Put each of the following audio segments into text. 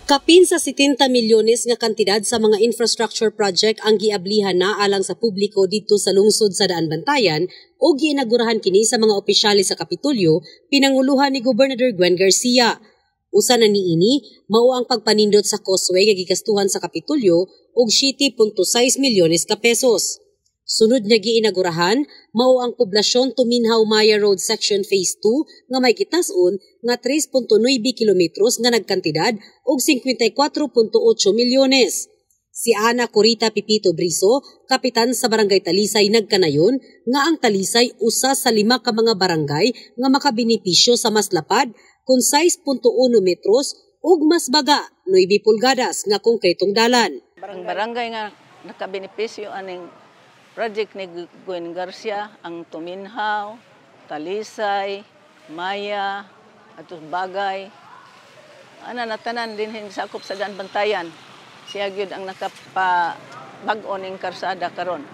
Kapin sa 70 milyones nga kantidad sa mga infrastructure project ang giablihan na alang sa publiko dito sa lungsod sa Daan Bantayan o giinagurahan kini sa mga opisyales sa Kapitolyo pinanguluhan ni Gobernador Gwen Garcia. Usa na niini mao ang pagpanindot sa causeway nga gigastuhan sa Kapitolyo og 7.6 milyones ka pesos. Sunod nga giinagurahan mao ang poblasyon Tuminhaw-Maya Road Section Phase 2 nga may kitas-on nga 3.9 kilometros nga nagkantidad og 54.8 milyones. Si Ana Corita Pipito Briso, kapitan sa Barangay Talisay nagkanayon nga ang Talisay usa sa 5 ka mga barangay nga makabenepisyo sa mas lapad kun 6.1 metros ug mas baga 9 pulgadas nga konkretong dalan. Barangay nga nakabenepisyo aning project ni Gwen Garcia ang Tuminhaw, Talisay, Maya, at Bagay. Ana natanan din sakop sa Daan Bantayan. Siya gyud ang nakapabag-on ning karsada karon.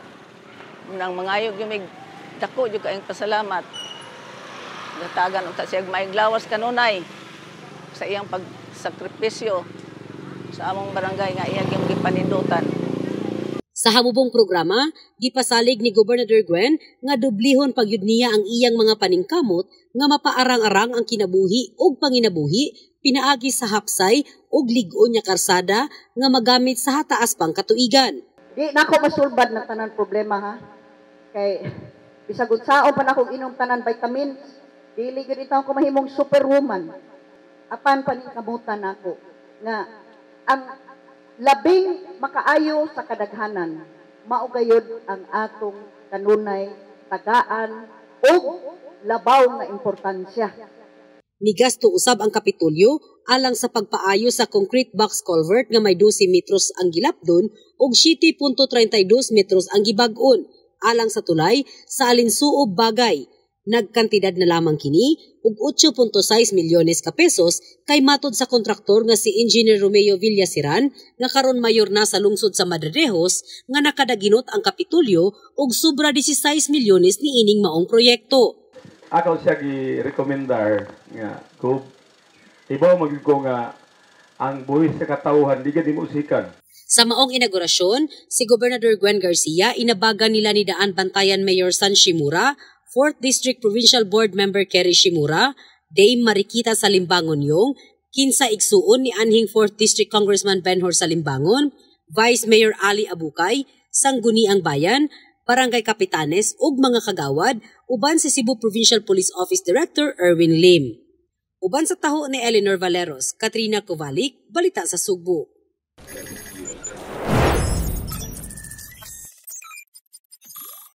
Nang mangayog yung may dako jud kaayong pasalamat. Gatagan uta siya maiglawas kanunay sa iyang pagsakripisyo sa among barangay nga iyang gipanindutan. Sa hamubong programa, gipasalig ni Gobernador Gwen nga dublihon pagyud niya ang iyang mga paningkamot nga mapaarang-arang ang kinabuhi ug panginabuhi pinaagi sa hapsay ug lig-on nga karsada nga magamit sa hataas pang katuigan. Di na ako masulbad na tanan problema ha. Kay bisag unsaon pa na akong inom tanan vitamin, dili gyud itaw ko mahimong superwoman. Apan paningkamutan nako nga ang labing makaayo sa kadaghanan, maugayod ang atong kanunay tagaan o labaw nga importansya. Migasto usab ang Kapitolyo alang sa pagpaayo sa concrete box culvert nga may 12 metros ang gilapdon ug 7.32 metros ang gibag-on alang sa tulay sa Alinsuob Bagay. Nagkantidad na lamang kini og 8.6 milyones ka pesos kay matod sa kontraktor nga si Engineer Romeo Villasiran nga karon mayor na sa lungsod sa Madrerejos nga nakadaginot ang Kapitolyo og sobra 16 milyones ni ining maong proyekto. Ako siya gi-recomendar nga kung ibaw magigko nga ang buhis sa katawhan di gid musikan. Sa maong inaugurasyon, si Gobernador Gwen Garcia inabagan nila ni Daan Bantayan Mayor San Shimura, 4th District Provincial Board Member Kerry Shimura, Dame Marikita Salimbangon Yung, kinsa igsuon ni anhing 4th District Congressman Benhur Salimbangon, Vice Mayor Ali Abukay, Sangguniang Bayan, Barangay Kapitanes ug mga kagawad, uban si Cebu Provincial Police Office Director Erwin Lim. Uban sa taho ni Eleanor Valeros, Katrina Kovalik, Balita sa Sugbo.